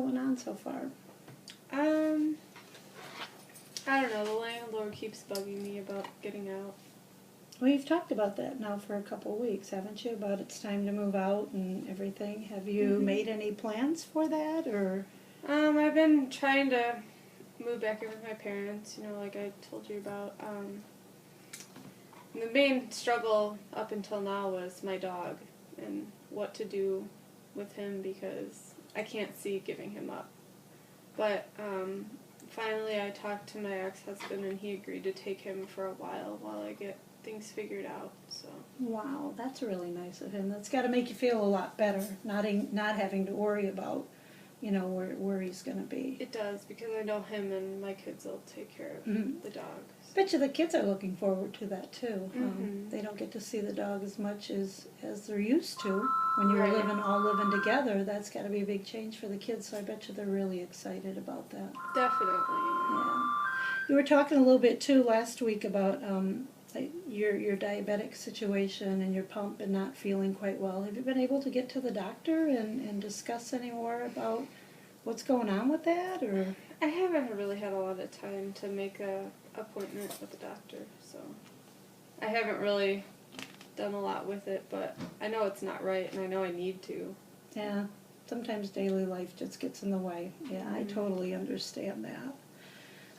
What's going on so far? Um, I don't know. The landlord keeps bugging me about getting out. Well, you've talked about that now for a couple of weeks, haven't you? About it's time to move out and everything. Have you made any plans for that, or? I've been trying to move back in with my parents, like I told you about. The main struggle up until now was my dog and what to do with him because I can't see giving him up. But finally I talked to my ex-husband and he agreed to take him for a while I get things figured out. So Wow, that's really nice of him. That's got to make you feel a lot better, not having to worry about, where he's going to be. it does, because I know him and my kids will take care of the dog. Bet you the kids are looking forward to that too. Mhm. They don't get to see the dog as much as they're used to. When you're Right. all living together, that's got to be a big change for the kids. So I bet you they're really excited about that. Definitely. Yeah. You were talking a little bit too last week about like your diabetic situation and your pump and not feeling quite well. Have you been able to get to the doctor and discuss any more about what's going on with that, or? I haven't really had a lot of time to make a appointment with the doctor, so I haven't really done a lot with it, but I know it's not right and I know I need to. Yeah, sometimes daily life just gets in the way. Yeah, I totally understand that.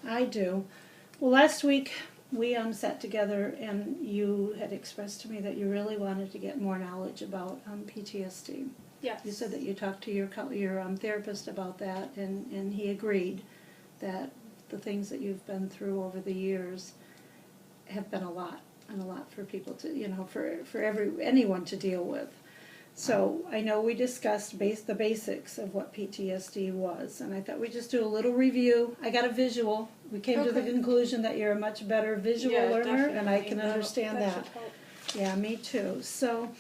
I do. Well, last week we sat together and you had expressed to me that you really wanted to get more knowledge about PTSD. Yes. You said that you talked to your therapist about that, and he agreed that the things that you've been through over the years have been a lot, and a lot for people to, for anyone to deal with. So I know we discussed the basics of what PTSD was, and I thought we'd just do a little review. I got a visual. We came to the conclusion that you're a much better visual learner, and I can understand that. Should help. Yeah, me too. So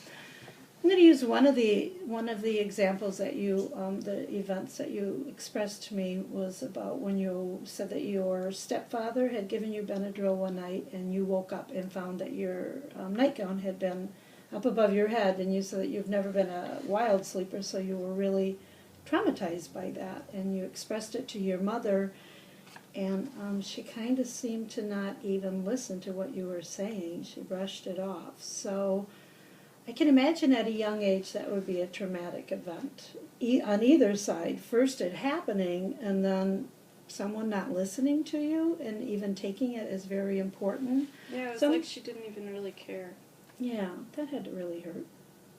I'm going to use one of the examples that the events that you expressed to me was about when you said that your stepfather had given you Benadryl one night, and you woke up and found that your nightgown had been up above your head, and you said that you've never been a wild sleeper, so you were really traumatized by that, and you expressed it to your mother, and she kind of seemed to not even listen to what you were saying. She brushed it off. So I can imagine at a young age that would be a traumatic event on either side. First it happening, and then someone not listening to you and even taking it as very important. Yeah, it was like she didn't even really care. Yeah, that had to really hurt.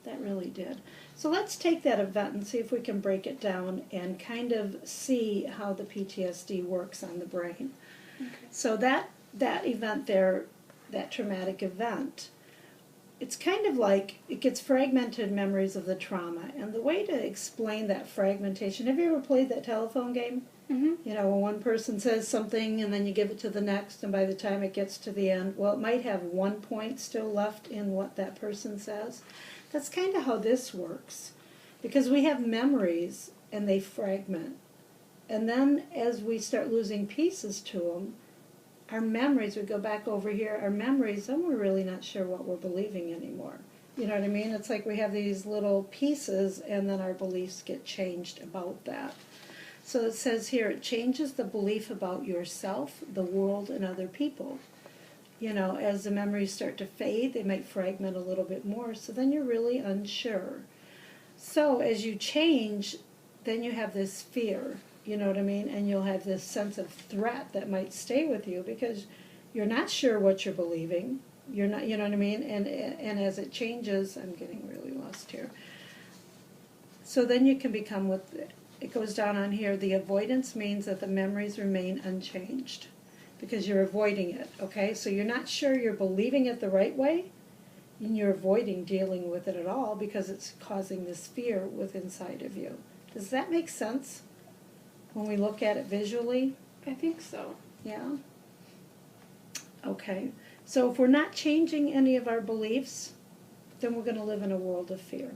That really did. So let's take that event and see if we can break it down and kind of see how the PTSD works on the brain. Okay. So that event there, that traumatic event, it's kind of like it gets fragmented memories of the trauma. And the way to explain that fragmentation, have you ever played that telephone game? Mm-hmm. When one person says something and then you give it to the next, and by the time it gets to the end, well, it might have 1 point still left in what that person says. That's kind of how this works, because we have memories and they fragment. And then as we start losing pieces to them, our memories, we go back over here, our memories, then we're really not sure what we're believing anymore. You know what I mean? It's like we have these little pieces and then our beliefs get changed about that. So it says here, it changes the belief about yourself, the world, and other people. As the memories start to fade, they might fragment a little bit more, so then you're really unsure. So as you change, then you have this fear, you know what I mean? And you'll have this sense of threat that might stay with you because you're not sure what you're believing. You're not, you know what I mean? And as it changes, I'm getting really lost here. So then you can become it goes down on here, the avoidance means that the memories remain unchanged because you're avoiding it, okay? So you're not sure you're believing it the right way, and you're avoiding dealing with it at all because it's causing this fear within inside of you. Does that make sense when we look at it visually? I think so. Yeah? Okay. So if we're not changing any of our beliefs, then we're going to live in a world of fear.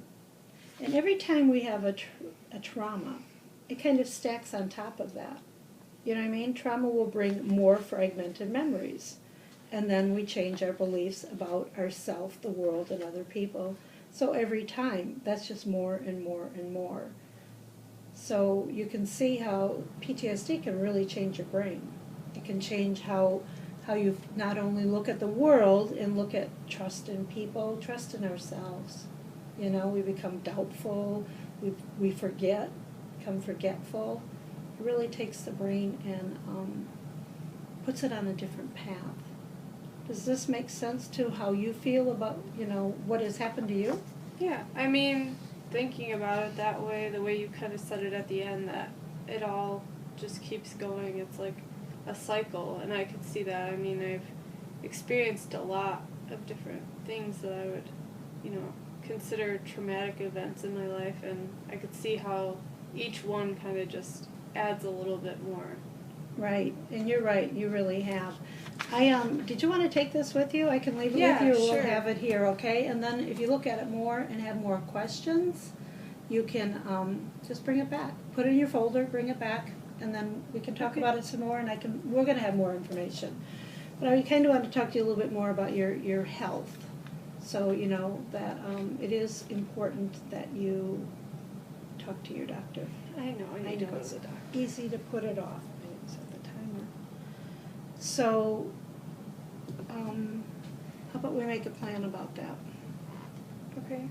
And every time we have a trauma, it kind of stacks on top of that. You know what I mean? Trauma will bring more fragmented memories. And then we change our beliefs about ourselves, the world, and other people. So every time, that's just more and more and more. So you can see how PTSD can really change your brain. It can change how you not only look at the world and look at trust in people, trust in ourselves. You know, we become doubtful, we forget, become forgetful. It really takes the brain and puts it on a different path. Does this make sense to how you feel about, you know, what has happened to you? Yeah, I mean, thinking about it that way, the way you kind of said it at the end, that it all just keeps going. It's like a cycle, and I could see that. I mean, I've experienced a lot of different things that I would, you know, consider traumatic events in my life, and I could see how each one kind of just adds a little bit more. Right, and you're right, you really have. Did you want to take this with you? I can leave it Yeah, with you, sure. we'll have it here, okay? And then if you look at it more and have more questions, you can just bring it back. Put it in your folder, bring it back, and then we can talk Okay. about it some more, and we're going to have more information. But I kind of want to talk to you a little bit more about your health. So, you know, that it is important that you talk to your doctor. I know, I need to go to the doctor. Easy to put it off. I didn't set the timer. So, how about we make a plan about that? Okay.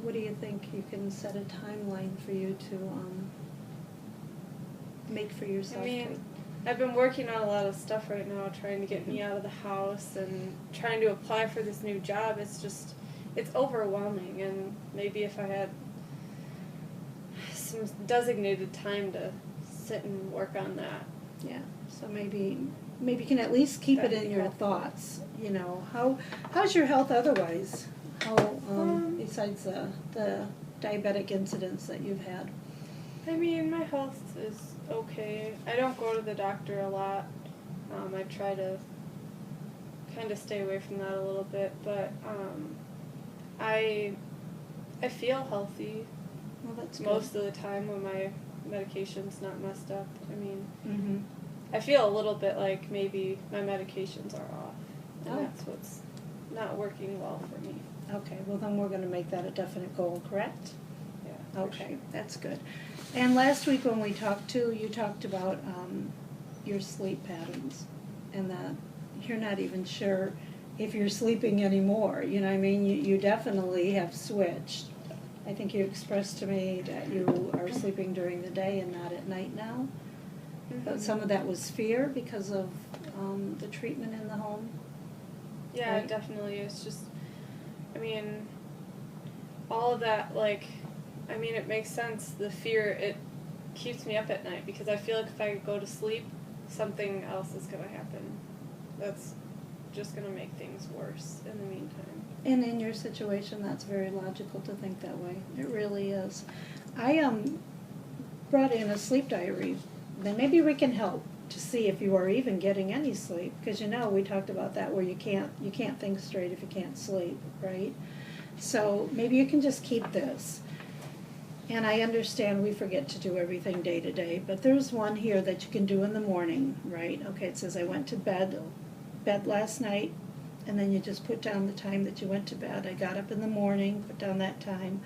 What do you think? You can set a timeline for you to make for yourself. I mean, I've been working on a lot of stuff right now, trying to get me out of the house and trying to apply for this new job. It's overwhelming, and maybe if I had some designated time to sit and work on that. Yeah. So maybe you can at least keep it That'd in be your helpful. thoughts. You know, how's your health otherwise? How besides the diabetic incidents that you've had? I mean, my health is okay. I don't go to the doctor a lot. I try to kind of stay away from that a little bit, but I feel healthy Well, that's most of the time when my medication's not messed up. I mean, Mm-hmm. I feel a little bit like maybe my medications are off, and Oh. that's what's not working well for me. Okay. Well, then we're going to make that a definite goal, correct? Yeah. for Okay, sure. that's good. And last week when we talked too, you talked about your sleep patterns and that you're not even sure if you're sleeping anymore. You know what I mean? You definitely have switched. I think you expressed to me that you are sleeping during the day and not at night now. But Mhm. some of that was fear because of the treatment in the home. Yeah, Right. it definitely is. Just, I mean, all of that, like, I mean, it makes sense. The fear, it keeps me up at night because I feel like if I go to sleep, something else is going to happen. That's just going to make things worse in the meantime. And in your situation, that's very logical to think that way. It really is. I brought in a sleep diary. Then maybe we can help to see if you are even getting any sleep, because you know we talked about that where you can't think straight if you can't sleep, right? So maybe you can just keep this. And I understand we forget to do everything day to day, but there's one here that you can do in the morning, right? Okay, it says I went to bed last night, and then you just put down the time that you went to bed. I got up in the morning, put down that time.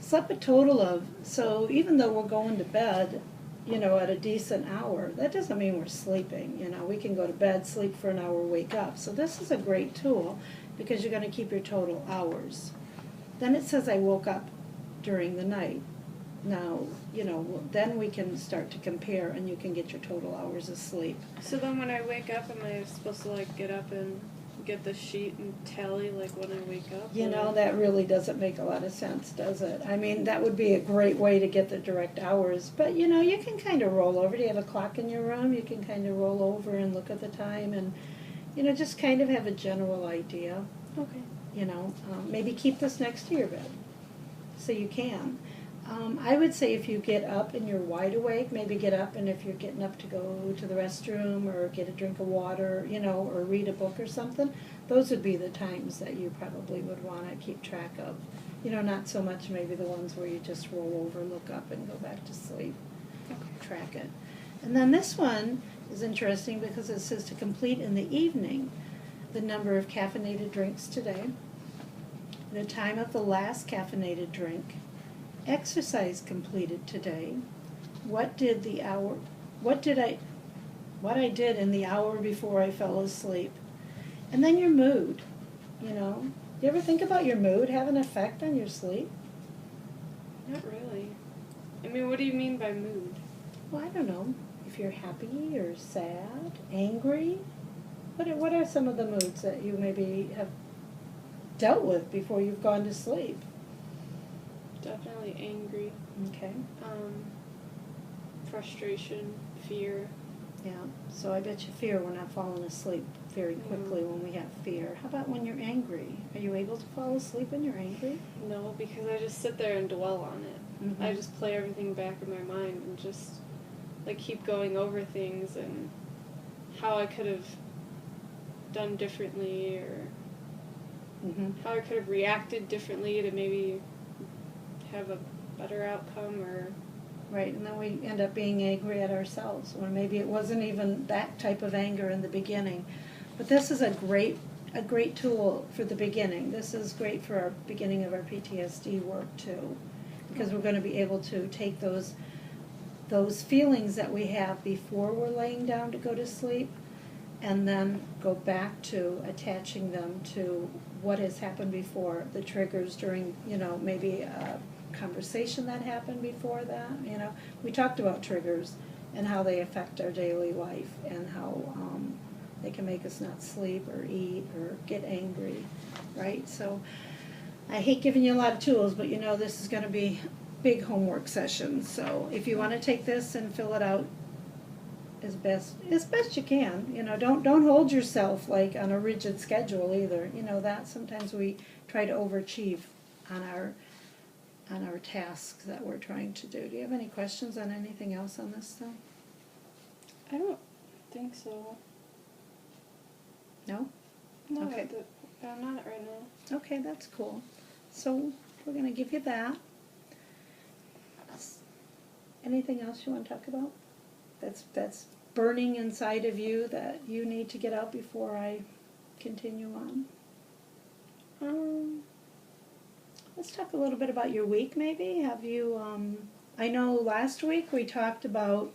Slept a total of, so even though we're going to bed, you know, at a decent hour, that doesn't mean we're sleeping. You know, we can go to bed, sleep for an hour, wake up. So this is a great tool because you're going to keep your total hours. Then it says I woke up during the night. Now, you know, then we can start to compare and you can get your total hours of sleep. So then when I wake up, am I supposed to, like, get up and get the sheet and tally, like, when I wake up? You or- know, that really doesn't make a lot of sense, does it? I mean, that would be a great way to get the direct hours. But, you know, you can kind of roll over. Do you have a clock in your room? You can kind of roll over and look at the time and, you know, just kind of have a general idea. Okay. You know, maybe keep this next to your bed so you can. I would say if you get up and you're wide awake, maybe get up, and if you're getting up to go to the restroom or get a drink of water, you know, or read a book or something, those would be the times that you probably would want to keep track of. You know, not so much maybe the ones where you just roll over, look up, and go back to sleep. Okay. Track it. And then this one is interesting because it says to complete in the evening the number of caffeinated drinks today, the time of the last caffeinated drink, exercise completed today, what did the hour, what I did in the hour before I fell asleep, and then your mood, you know. You ever think about your mood have an effect on your sleep? Not really. I mean, what do you mean by mood? Well, I don't know. If you're happy or sad, angry, what are some of the moods that you maybe have dealt with before you've gone to sleep? Definitely angry. Okay. Frustration, fear. Yeah. So I bet you fear we're not falling asleep very quickly when we have fear. How about when you're angry? Are you able to fall asleep when you're angry? No, because I just sit there and dwell on it. Mhm. I just play everything back in my mind and just like keep going over things and how I could have done differently or Mhm. how I could have reacted differently to maybe have a better outcome or Right, and then we end up being angry at ourselves, or maybe it wasn't even that type of anger in the beginning. But this is a great tool for the beginning. This is great for our beginning of our PTSD work too, because we're going to be able to take those feelings that we have before we're laying down to go to sleep, and then go back to attaching them to what has happened before, the triggers during, maybe a conversation that happened before that. We talked about triggers and how they affect our daily life and how they can make us not sleep or eat or get angry, right? So I hate giving you a lot of tools, but this is going to be big homework session. So if you want to take this and fill it out as best you can, don't hold yourself like on a rigid schedule either. That sometimes we try to overachieve on our tasks that we're trying to do. Do you have any questions on anything else on this stuff? I don't think so. No? No, Okay. I'm not right now. Okay, that's cool. So we're going to give you that. Anything else you want to talk about? That's burning inside of you that you need to get out before I continue on? Let's talk a little bit about your week, maybe. Have you, I know last week we talked about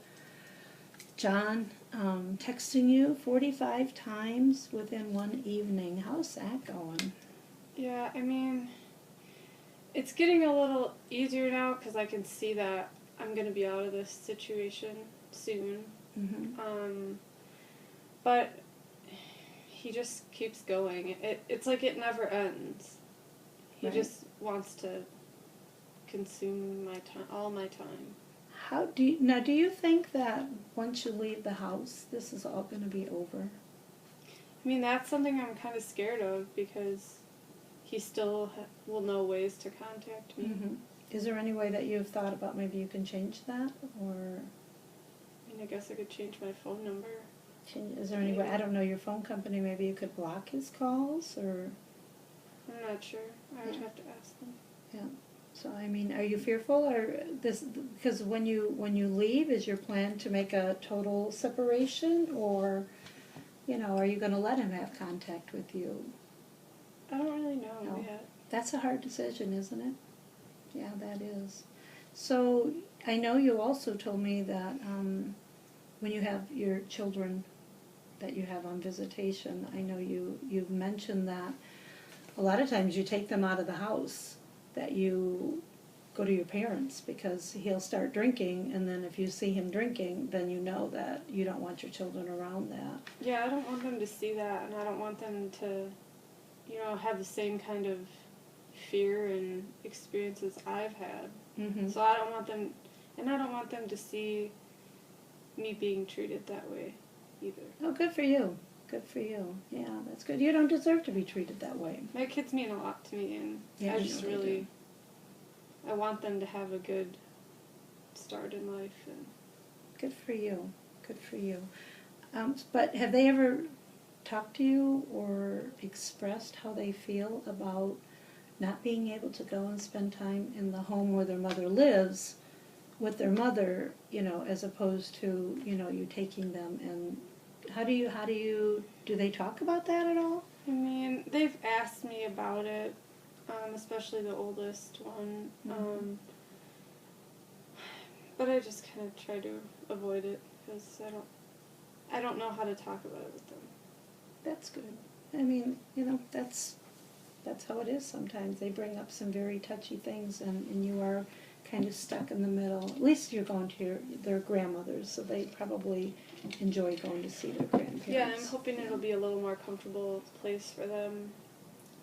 John texting you 45 times within one evening. How's that going? Yeah, I mean, it's getting a little easier now because I can see that I'm going to be out of this situation soon. Mm-hmm. But he just keeps going. It's like it never ends. He Right. just wants to consume my time, all my time. Do you think that once you leave the house, this is all going to be over? I mean, that's something I'm kind of scared of because he still will know ways to contact me. Mm-hmm. Is there any way that you've thought about maybe you can change that, or I mean, I guess I could change my phone number. is there any way? I don't know your phone company. Maybe you could block his calls, or I'm not sure. I would Yeah. have to ask them. yeah. So I mean, are you fearful, or this? Because when you leave, is your plan to make a total separation, or are you going to let him have contact with you? I don't really know No. yet. That's a hard decision, isn't it? Yeah, that is. So I know you also told me that when you have your children that you have on visitation, I know you've mentioned that a lot of times you take them out of the house, that you go to your parents because he'll start drinking, and then if you see him drinking, then you know that you don't want your children around that. Yeah, I don't want them to see that, and I don't want them to, have the same kind of fear and experiences I've had. Mm-hmm. So I don't want them to see me being treated that way either. Oh, good for you. Good for you. Yeah, that's good. You don't deserve to be treated that way. My kids mean a lot to me, and Yeah, I just know they really, I want them to have a good start in life. And Good for you. Good for you. But have they ever talked to you or expressed how they feel about not being able to go and spend time in the home where their mother lives with their mother, as opposed to, you taking them, and do they talk about that at all? I mean, they've asked me about it, especially the oldest one. Mhm. But I just kind of try to avoid it because I don't know how to talk about it with them. That's good. I mean, you know, that's how it is sometimes. They bring up some very touchy things, and you are kind of stuck in the middle. At least you're going to their grandmothers, so they probably enjoy going to see their grandparents. Yeah, I'm hoping it'll be a little more comfortable place for them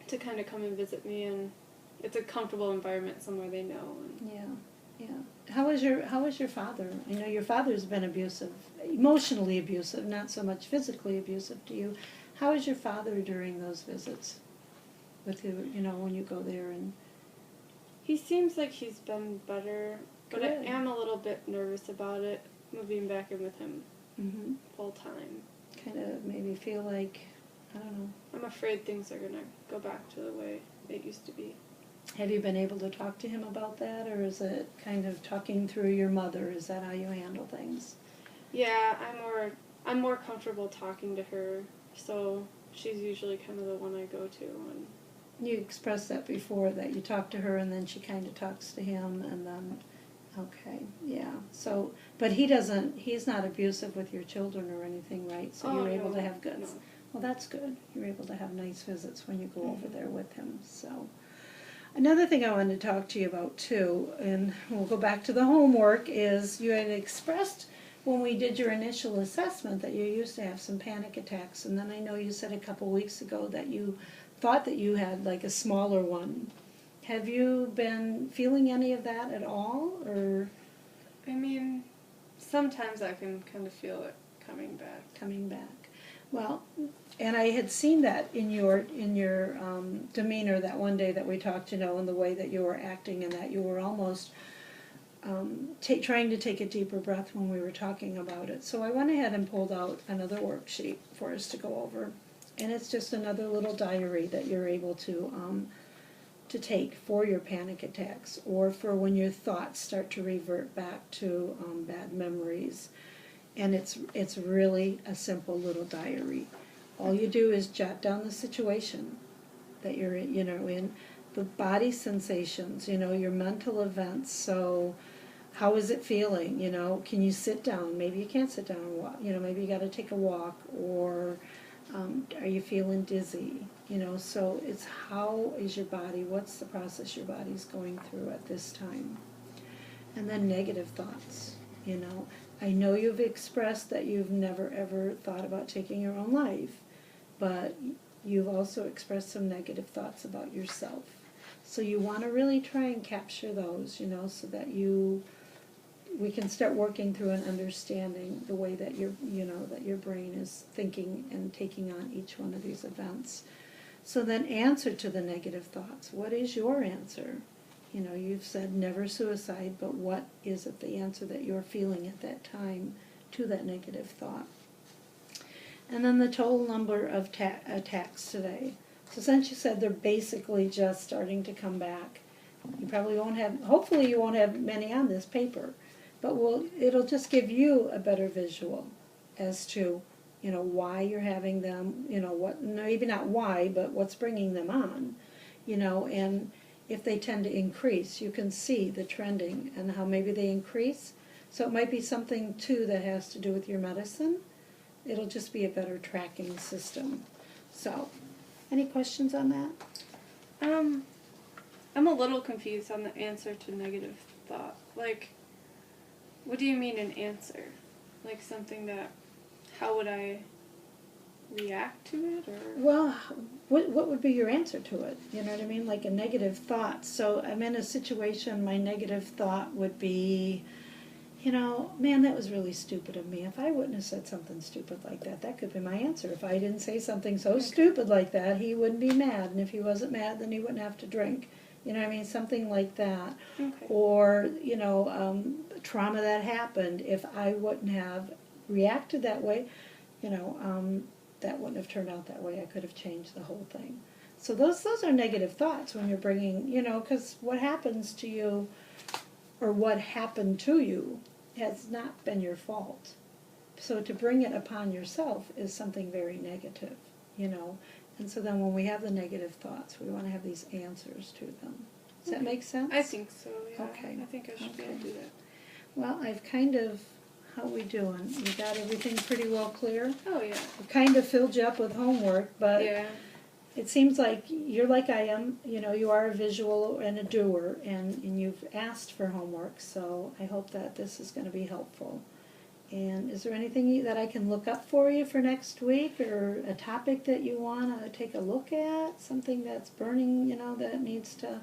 to kind of come and visit me, and it's a comfortable environment somewhere they know. And Yeah. How was your father? I know your father's been abusive, emotionally abusive, not so much physically abusive to you. How was your father during those visits with you, you know, when you go there? And he seems like he's been better, but I Good. am a little bit nervous about it, moving back in with him full time. kind of maybe feel like, I don't know. I'm afraid things are going to go back to the way it used to be. Have you been able to talk to him about that, or is it kind of talking through your mother? Is that how you handle things? Yeah, I'm more comfortable talking to her, so she's usually kind of the one I go to. And You expressed that before, that you talk to her and then she kind of talks to him, and then, okay, yeah. So, but he's not abusive with your children or anything, right? So you're able to have good. No. Well, that's good. You're able to have nice visits when you go over there with him, so. Another thing I wanted to talk to you about too, and we'll go back to the homework, is you had expressed when we did your initial assessment that you used to have some panic attacks, and then I know you said a couple weeks ago that you thought that you had like a smaller one. Have you been feeling any of that at all, or I mean, sometimes I can kind of feel it coming back. coming back? Well, and I had seen that in your demeanor that one day that we talked, you know, in the way that you were acting, and that you were almost trying to take a deeper breath when we were talking about it. So I went ahead and pulled out another worksheet for us to go over, and it's just another little diary that you're able to take for your panic attacks, or for when your thoughts start to revert back to bad memories. And it's really a simple little diary. All you do is jot down the situation that you're in, you know, in the body sensations, you know, your mental events. So how is it feeling? You know, can you sit down? Maybe you can't sit down and walk. You know, maybe you got to take a walk, or are you feeling dizzy? You know, so it's how is your body, what's the process your body's going through at this time. And then negative thoughts, you know. I know you've expressed that you've never ever thought about taking your own life, but you've also expressed some negative thoughts about yourself. So you want to really try and capture those, you know, so that we can start working through and understanding the way that that your brain is thinking and taking on each one of these events. So then answer to the negative thoughts. What is your answer? You know, you've said never suicide, but what is it, the answer that you're feeling at that time to that negative thought? And then the total number of attacks today. So since you said they're basically just starting to come back, you probably won't have, hopefully you won't have many on this paper, but it'll just give you a better visual as to, you know, why you're having them, you know, what, maybe not why, but what's bringing them on, you know, and if they tend to increase, you can see the trending and how maybe they increase. So it might be something, too, that has to do with your medicine. It'll just be a better tracking system. So, any questions on that? I'm a little confused on the answer to negative thought. Like, what do you mean an answer? Like something that, how would I react to it, or? Well, what would be your answer to it? You know what I mean? Like a negative thought. So I'm in a situation, my negative thought would be, you know, man, that was really stupid of me. If I wouldn't have said something stupid like that, that could be my answer. If I didn't say something so stupid like that, he wouldn't be mad. And if he wasn't mad, then he wouldn't have to drink. You know what I mean? Something like that. Okay. Or, you know, trauma that happened. If I wouldn't have reacted that way, you know, that wouldn't have turned out that way. I could have changed the whole thing. So those are negative thoughts when you're bringing, you know, because what happens to you or what happened to you has not been your fault. So to bring it upon yourself is something very negative, you know. And so then when we have the negative thoughts, we want to have these answers to them. Does that make sense? I think so, yeah. Okay. I think I should be able to do that. Well, how we doing? You got everything pretty well clear? Oh yeah. I've kind of filled you up with homework, but Yeah. it seems like you're like I am, you are a visual and a doer, and you've asked for homework, so I hope that this is going to be helpful. And is there anything that I can look up for you for next week, or a topic that you want to take a look at, something that's burning, that needs to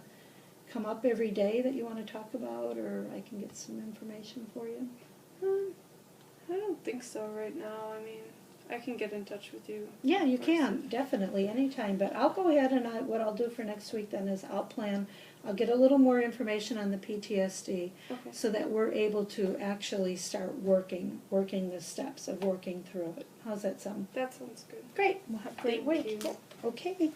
come up every day that you want to talk about, or I can get some information for you? I don't think so right now. I mean, I can get in touch with you. Yeah, you can, definitely, anytime. But I'll go ahead and what I'll do for next week then is I'll get a little more information on the PTSD Okay. so that we're able to actually start working the steps of working through it. How's that sound? That sounds good. Great, we'll have a great Thank week. you. Okay.